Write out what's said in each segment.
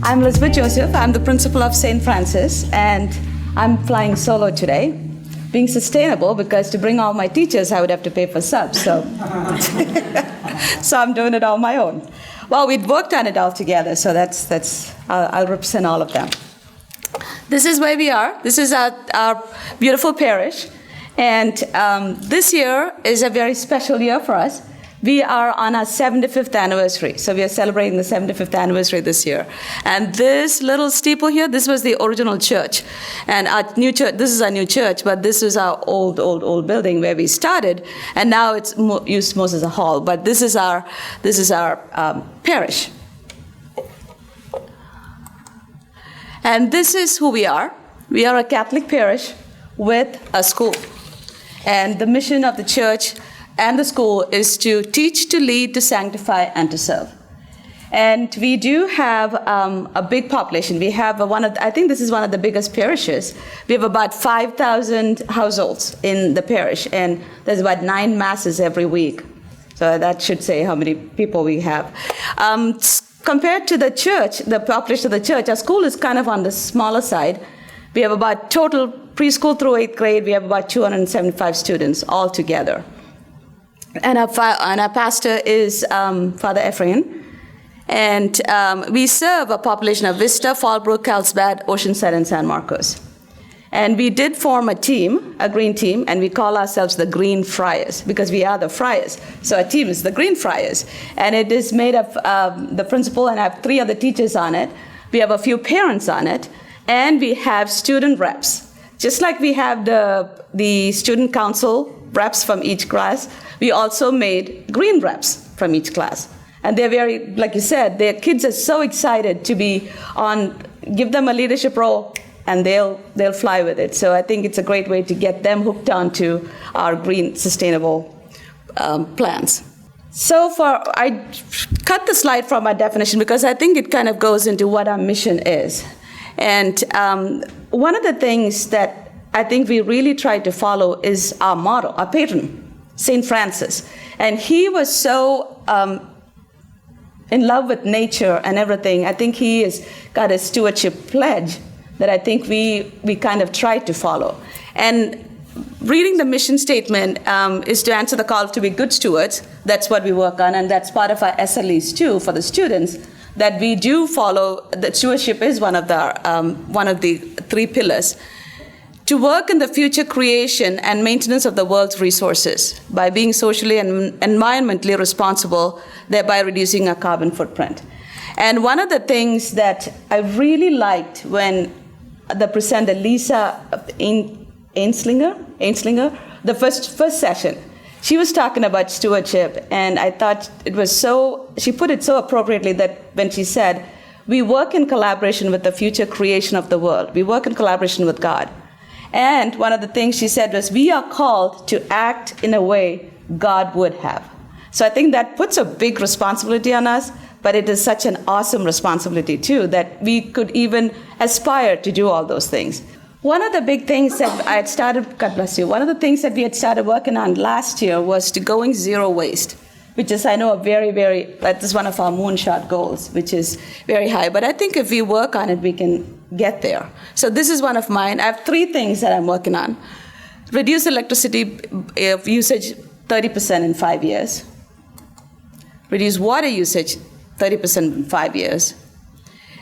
I'm Elizabeth Joseph. I'm the principal of St. Francis, and I'm flying solo today, being sustainable, because to bring all my teachers, I would have to pay for subs. So I'm doing it on my own. Well, we'd worked on it all together, so I'll represent all of them. This is where we are. This is our beautiful parish. And this year is a very special year for us. We are on our 75th anniversary. So we are celebrating the 75th anniversary this year. And this little steeple here, this was the original church. And our new church, this is our new church, but this is our old building where we started. And now it's used most as a hall. But this is our parish. And this is who we are. We are a Catholic parish with a school. And the mission of the church and the school is to teach, to lead, to sanctify, and to serve. And we do have a big population. We have I think this is one of the biggest parishes. We have about 5,000 households in the parish, and there's about 9 masses every week. So that should say how many people we have. Compared to the church, the population of the church, our school is kind of on the smaller side. We have about total preschool through 8th grade, we have about 275 students all together. And our pastor is Father Ephraim. And we serve a population of Vista, Fallbrook, Carlsbad, Oceanside, and San Marcos. And we did form a team, a green team, and we call ourselves the Green Friars, because we are the friars. So our team is the Green Friars. And it is made of the principal, and I have 3 other teachers on it. We have a few parents on it, and we have student reps. Just like we have the student council reps from each class, we also made green reps from each class. And they're very, like you said, their kids are so excited to be on, give them a leadership role, and they'll fly with it. So I think it's a great way to get them hooked onto our green, sustainable plans. So I cut the slide from our definition because I think it kind of goes into what our mission is. And one of the things that I think we really try to follow is our model, our patron, St. Francis. And he was so in love with nature and everything. I think he has got a stewardship pledge that I think we kind of try to follow. And reading the mission statement is to answer the call to be good stewards. That's what we work on, and that's part of our SLEs too for the students, that we do follow. That stewardship is one of the 3 pillars. To work in the future creation and maintenance of the world's resources by being socially and environmentally responsible, thereby reducing our carbon footprint. And one of the things that I really liked when the presenter, Lisa Ainslinger, the first session, she was talking about stewardship, and I thought she put it so appropriately that when she said, we work in collaboration with the future creation of the world. We work in collaboration with God. And one of the things she said was, we are called to act in a way God would have. So I think that puts a big responsibility on us, but it is such an awesome responsibility too, that we could even aspire to do all those things. One of the big things that I had started, God bless you, one of the things that we had started working on last year was to going zero waste, which is, I know, that is one of our moonshot goals, which is very high. But I think if we work on it, we can get there. So this is one of mine. I have 3 things that I'm working on. Reduce electricity usage 30% in 5 years. Reduce water usage 30% in 5 years.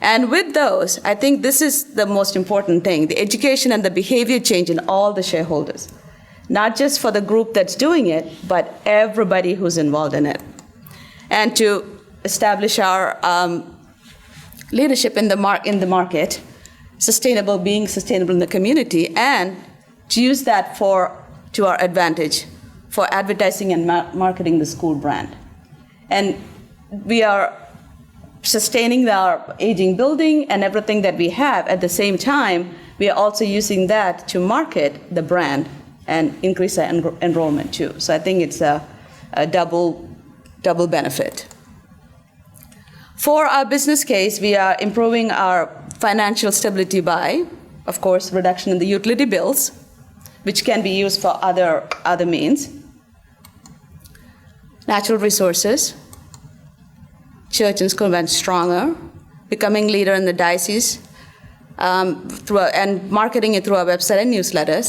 And with those, I think this is the most important thing, the education and the behavior change in all the shareholders. Not just for the group that's doing it, but everybody who's involved in it. And to establish our leadership in the market, being sustainable in the community, and to use that to our advantage for advertising and marketing the school brand. And we are sustaining our aging building and everything that we have. At the same time, we are also using that to market the brand and increase our enrollment too. So I think it's a double benefit. For our business case, we are improving our financial stability by, of course, reduction in the utility bills, which can be used for other means. Natural resources, church and school went stronger becoming leader in the diocese, and marketing it through our website and newsletters,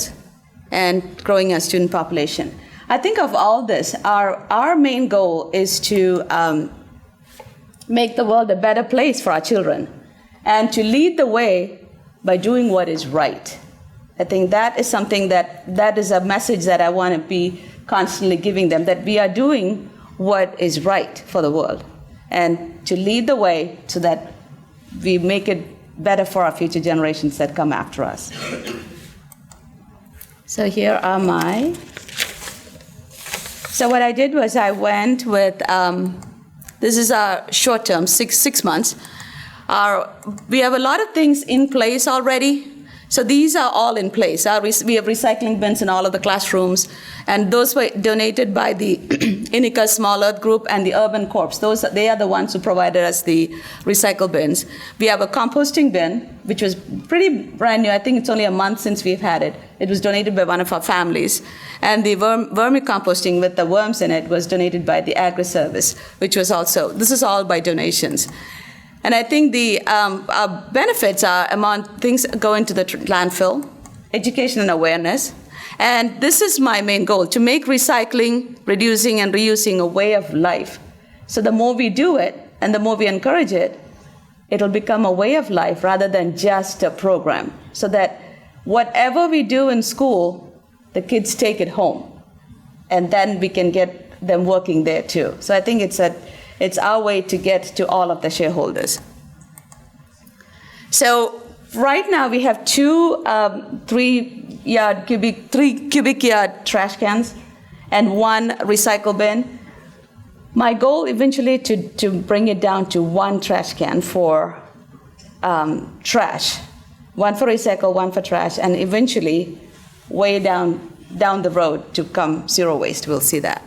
and growing our student population. I think of all this, our main goal is to make the world a better place for our children, and to lead the way by doing what is right. I think that is something that is a message that I want to be constantly giving them, that we are doing what is right for the world, and to lead the way so that we make it better for our future generations that come after us. So here are so what I did was I went with, this is our short term, six months. We have a lot of things in place already. So these are all in place. We have recycling bins in all of the classrooms, and those were donated by the Inika Small Earth Group and the Urban Corps. They are the ones who provided us the recycle bins. We have a composting bin, which was pretty brand new. I think it's only a month since we've had it. It was donated by one of our families. And the vermicomposting with the worms in it was donated by the Agri-Service, which was also, this is all by donations. And I think the benefits are among things go into the landfill, education and awareness. And this is my main goal, to make recycling, reducing, and reusing a way of life. So the more we do it, and the more we encourage it, it'll become a way of life rather than just a program. So that whatever we do in school, the kids take it home. And then we can get them working there too. So I think it's our way to get to all of the shareholders. So right now we have 3 cubic yard trash cans and 1 recycle bin. My goal eventually to bring it down to 1 trash can for trash, 1 for recycle, 1 for trash, and eventually way down the road to come zero waste. We'll see that.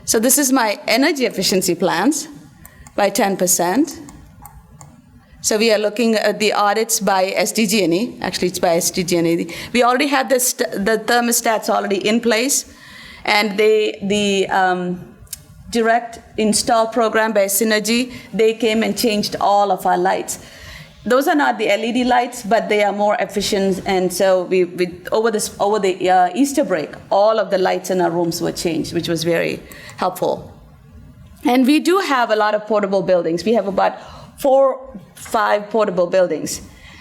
So this is my energy efficiency plans by 10%. So we are looking at the audits by SDG&E. Actually, it's by SDG&E. We already have the thermostats already in place, and the direct install program by Synergy, they came and changed all of our lights. Those are not the LED lights, but they are more efficient. And so over the Easter break, all of the lights in our rooms were changed, which was very helpful. And we do have a lot of portable buildings. We have about 4-5 portable buildings.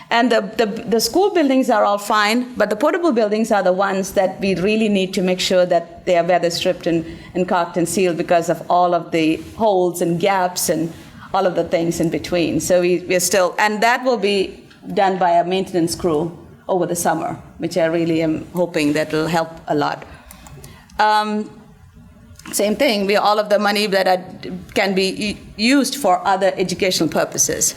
And the school buildings are all fine, but the portable buildings are the ones that we really need to make sure that they are weather stripped and caulked and sealed because of all of the holes and gaps and all of the things in between. So we're still, and that will be done by a maintenance crew over the summer, which I really am hoping that will help a lot. Same thing, all of the money that can be used for other educational purposes.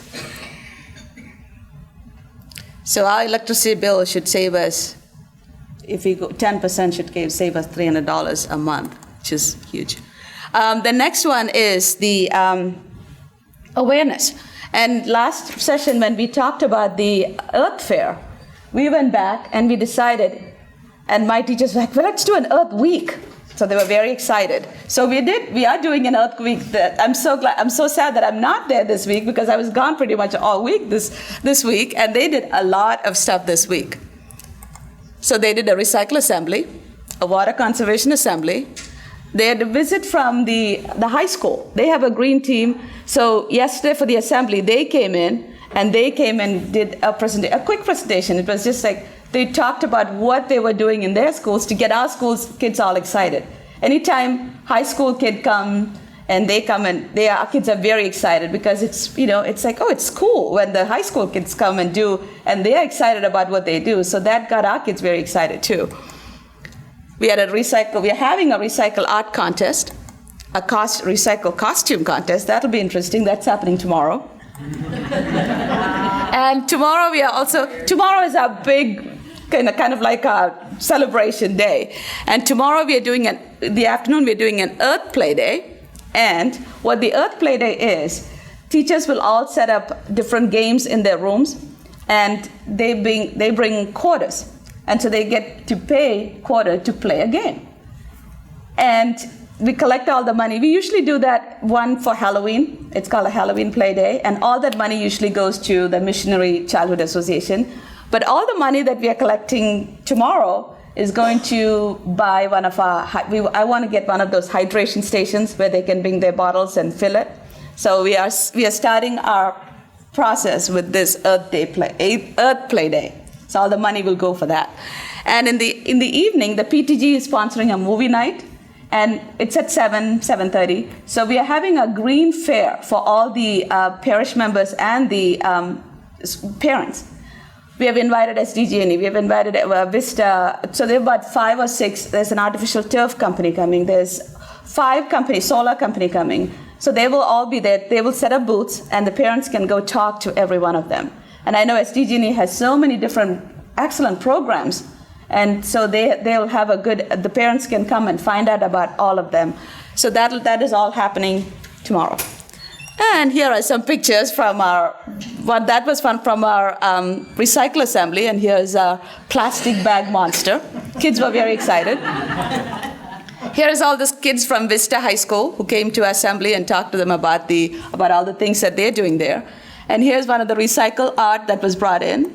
So our electricity bill should save us, if we go 10% should save us $300 a month, which is huge. The next one is the awareness. And last session when we talked about the Earth Fair, we went back and we decided, and my teachers were like, well, let's do an Earth Week. So they were very excited. So we are doing an Earth Week. I'm so sad that I'm not there this week because I was gone pretty much all week this week, and they did a lot of stuff this week. So they did a recycle assembly, a water conservation assembly. They had a visit from the high school. They have a green team. So yesterday for the assembly, they came in and did a quick presentation. It was just like they talked about what they were doing in their schools to get our kids all excited. Anytime high school kid come and our kids are very excited because it's like, oh, it's cool when the high school kids come and they're excited about what they do. So that got our kids very excited too. We are having a recycle art contest, a recycle costume contest. That'll be interesting. That's happening tomorrow. And tomorrow is our big kind of like a celebration day. And tomorrow in the afternoon we're doing an Earth Play Day. And what the Earth Play Day is, teachers will all set up different games in their rooms, and they bring quarters. And so they get to pay quarter to play a game. And we collect all the money. We usually do that one for Halloween. It's called a Halloween play day. And all that money usually goes to the Missionary Childhood Association. But all the money that we are collecting tomorrow is going to buy one of our, I want to get one of those hydration stations where they can bring their bottles and fill it. So we are starting our process with this Earth Play Day. So all the money will go for that. And in the evening, the PTG is sponsoring a movie night, and it's at 7:30. So we are having a green fair for all the parish members and the parents. We have invited SDG&E, we have invited Vista, so there are about 5 or 6. There's an artificial turf company coming. There's 5 companies, solar company coming. So they will all be there. They will set up booths, and the parents can go talk to every one of them. And I know SDG&E has so many different excellent programs, and so they'll have the parents can come and find out about all of them. So that is all happening tomorrow. And here are some pictures from our recycle assembly, and here's our plastic bag monster. Kids were very excited. Here is all the kids from Vista High School who came to assembly and talked to them about all the things that they're doing there. And here's one of the recycle art that was brought in.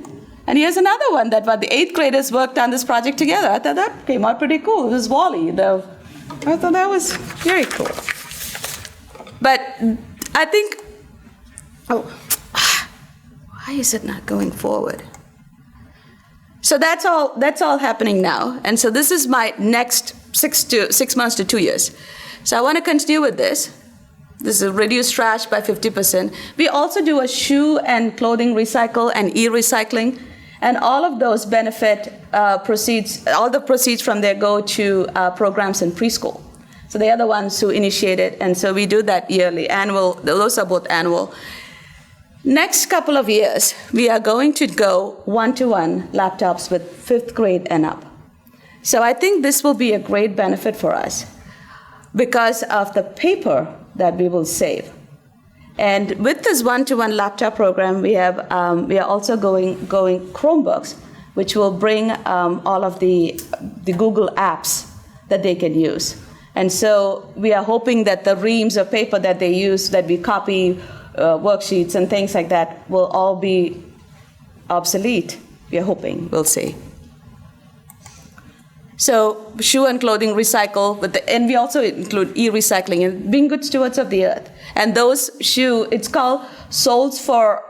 And here's another one that the 8th graders worked on this project together. I thought that came out pretty cool. It was Wally. I thought that was very cool. But I think, why is it not going forward? So that's all happening now. And so this is my next 6 months to 2 years. So I want to continue with this. This is reduce trash by 50%. We also do a shoe and clothing recycle and e-recycling. And all of those benefit proceeds, all the proceeds from there go to programs in preschool. So they are the ones who initiate it, and so we do that yearly, annual. Those are both annual. Next couple of years, we are going to go one-to-one laptops with 5th grade and up. So I think this will be a great benefit for us because of the paper that we will save. And with this one-to-one laptop program, we are also going Chromebooks, which will bring all of the Google apps that they can use. And so we are hoping that the reams of paper that they use, that we copy worksheets and things like that, will all be obsolete. We are hoping, we'll see. So shoe and clothing recycle, and we also include e-recycling and being good stewards of the earth. And those it's called Souls for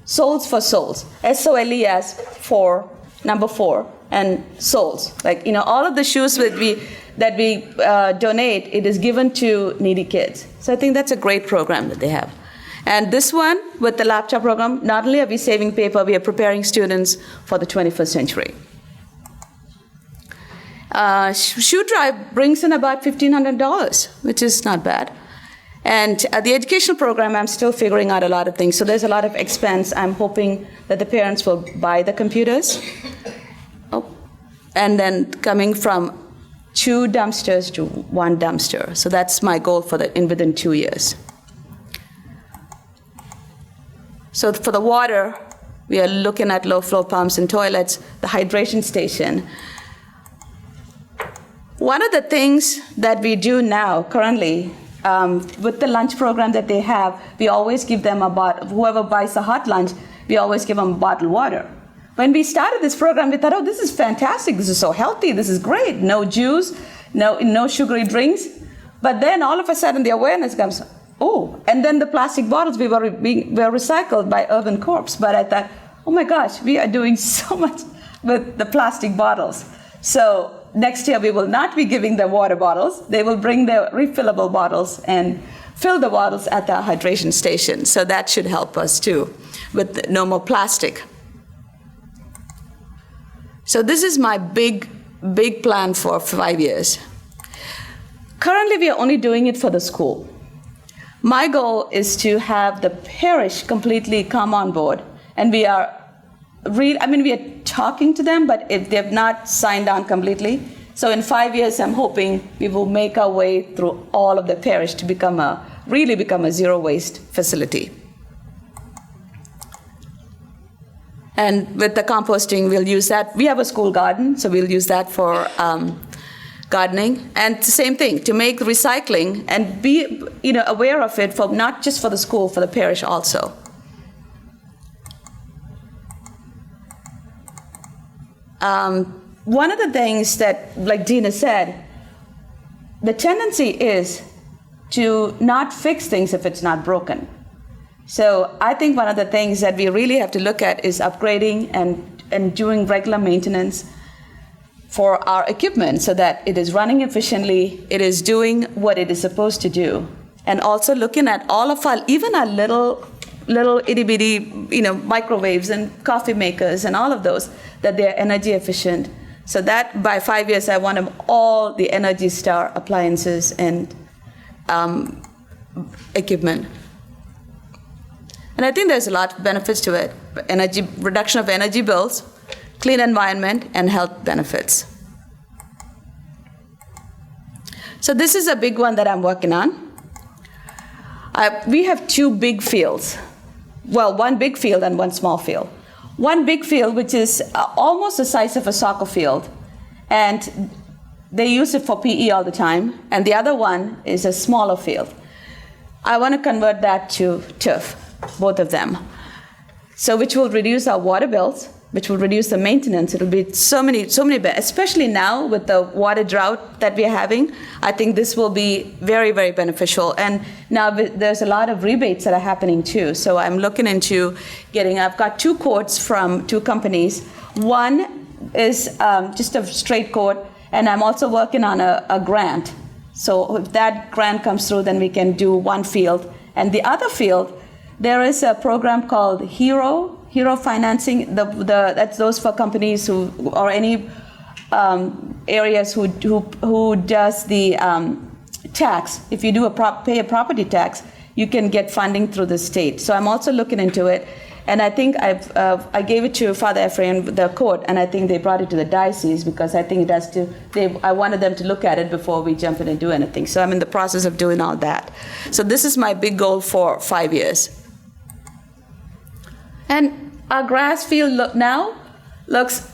Souls. SOLES for number 4 and souls. Like, all of the shoes that we donate, it is given to needy kids. So I think that's a great program that they have. And this one, with the laptop program, not only are we saving paper, we are preparing students for the 21st century. Shoe Drive brings in about $1,500, which is not bad. And the educational program, I'm still figuring out a lot of things. So there's a lot of expense. I'm hoping that the parents will buy the computers. And then coming from 2 dumpsters to 1 dumpster. So that's my goal within 2 years. So for the water, we are looking at low flow pumps and toilets, the hydration station. One of the things that we do now, currently, with the lunch program that they have, we always give them whoever buys a hot lunch, we always give them bottled water. When we started this program, we thought, this is fantastic, this is so healthy, this is great, no juice, no sugary drinks. But then all of a sudden the awareness comes, and then the plastic bottles were recycled by Urban Corps. But I thought, oh my gosh, we are doing so much with the plastic bottles. So next year we will not be giving them water bottles. They will bring their refillable bottles and fill the bottles at the hydration station. So that should help us too, with no more plastic. So this is my big plan for 5 years. Currently, we are only doing it for the school. My goal is to have the parish completely come on board, and we are talking to them, but if they have not signed on completely. So in 5 years, I'm hoping we will make our way through all of the parish to become a zero waste facility. And with the composting, we'll use that. We have a school garden, so we'll use that for gardening, and the same thing, to make recycling and be aware of it, for not just for the school, for the parish also. One of the things that, like Dina said, the tendency is to not fix things if it's not broken. So I think one of the things that we really have to look at is upgrading and doing regular maintenance for our equipment so that it is running efficiently, it is doing what it is supposed to do. And also looking at all of our, even our little itty bitty, microwaves and coffee makers and all of those, that they're energy efficient. So that by 5 years, I want them all the Energy Star appliances and equipment. And I think there's a lot of benefits to it. Reduction of energy bills, clean environment, and health benefits. So this is a big one that I'm working on. We have two big fields. Well, one big field and one small field. One big field, which is almost the size of a soccer field, and they use it for PE all the time, and the other one is a smaller field. I want to convert that to turf, both of them. So which will reduce our water bills, which will reduce the maintenance. It'll be so many, especially now with the water drought that we're having. I think this will be very, very beneficial. And now there's a lot of rebates that are happening too. So I'm looking into I've got 2 quotes from 2 companies. One is just a straight quote, and I'm also working on a grant. So if that grant comes through, then we can do one field. And the other field, there is a program called Hero financing. That's those for companies who, or any areas who does the tax. If you do pay a property tax, you can get funding through the state. So I'm also looking into it, and I think I gave it to Father Ephraim, the court, and I think they brought it to the diocese because I think it has to. I wanted them to look at it before we jump in and do anything. So I'm in the process of doing all that. So this is my big goal for 5 years. And our grass field looks,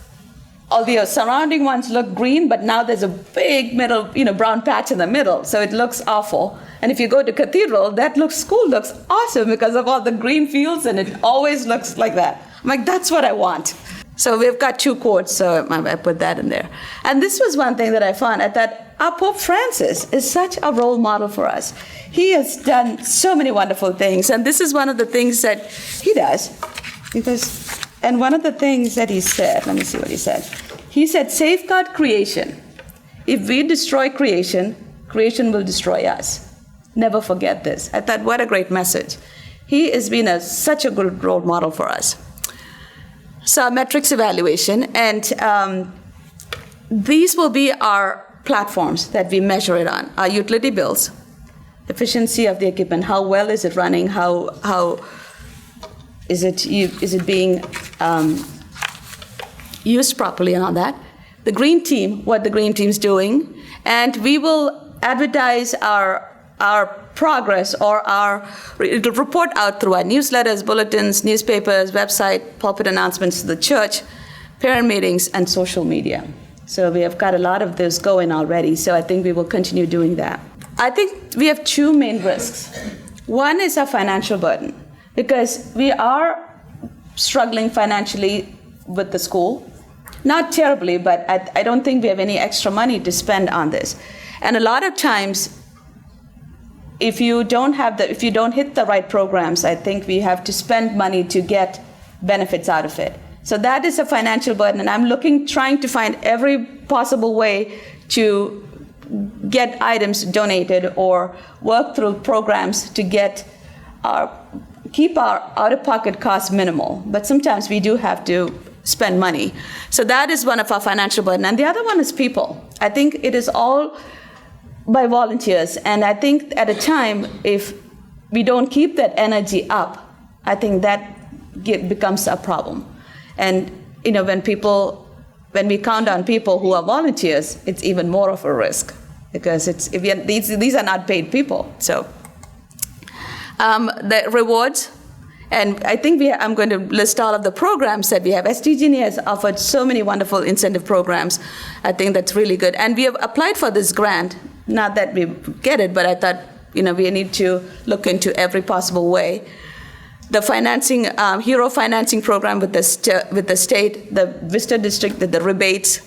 although surrounding ones look green, but now there's a big middle, brown patch in the middle, so it looks awful. And if you go to Cathedral, school looks awesome because of all the green fields, and it always looks like that. I'm like, that's what I want. So we've got 2 quotes, so I put that in there. And this was one thing that I found, that our Pope Francis is such a role model for us. He has done so many wonderful things, and this is one of the things that he does. And one of the things that he said, let me see what he said. He said, safeguard creation. If we destroy creation, creation will destroy us. Never forget this. I thought, what a great message. He has been such a good role model for us. So metrics evaluation, and these will be our platforms that we measure it on. Our utility bills, efficiency of the equipment, how well is it running, how is it being used properly and all that. The green team, what the green team's doing, and we will advertise our progress, or it'll report out through our newsletters, bulletins, newspapers, website, pulpit announcements to the church, parent meetings, and social media. So we have got a lot of this going already, so I think we will continue doing that. I think we have 2 main risks. One is our financial burden, because we are struggling financially with the school. Not terribly, but I don't think we have any extra money to spend on this. And a lot of times, if you don't hit the right programs, I think we have to spend money to get benefits out of it. So that is a financial burden, and I'm trying to find every possible way to get items donated or work through programs to keep our out-of-pocket costs minimal. But sometimes we do have to spend money. So that is one of our financial burden. And the other one is people. I think it is all by volunteers. And I think at a time, if we don't keep that energy up, I think that becomes a problem. And when we count on people who are volunteers, it's even more of a risk, because these are not paid people. So the rewards And I think I'm going to list all of the programs that we have. SDG&E has offered so many wonderful incentive programs. I think that's really good. And we have applied for this grant. Not that we get it, but I thought, we need to look into every possible way. The financing, hero financing program with the state, the Vista District, the rebates,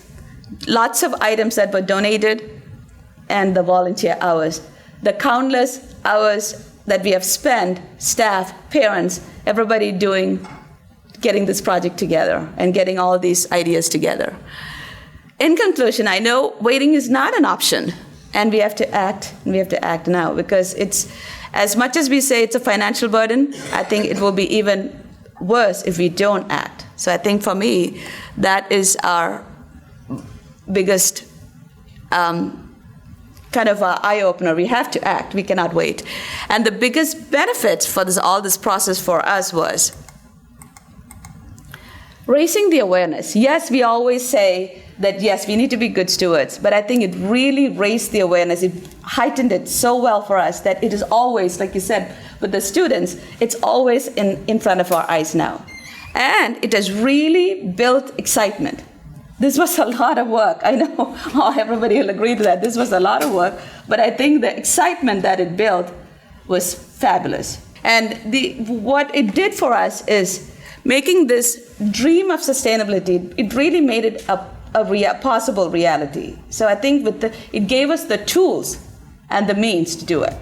lots of items that were donated, and the volunteer hours. The countless hours that we have spent, staff, parents, everybody getting this project together and getting all these ideas together. In conclusion, I know waiting is not an option, and we have to act, and we have to act now, because it's, as much as we say it's a financial burden, I think it will be even worse if we don't act. So I think for me, that is our biggest kind of eye-opener. We have to act. We cannot wait. And the biggest benefit for all this process for us was raising the awareness. Yes, we always say that, yes, we need to be good stewards, but I think it really raised the awareness. It heightened it so well for us that it is always, like you said, with the students, it's always in front of our eyes now. And it has really built excitement. This was a lot of work. I know everybody will agree to that. This was a lot of work, but I think the excitement that it built was fabulous. And what it did for us is making this dream of sustainability, it really made it a possible reality. So I think it gave us the tools and the means to do it.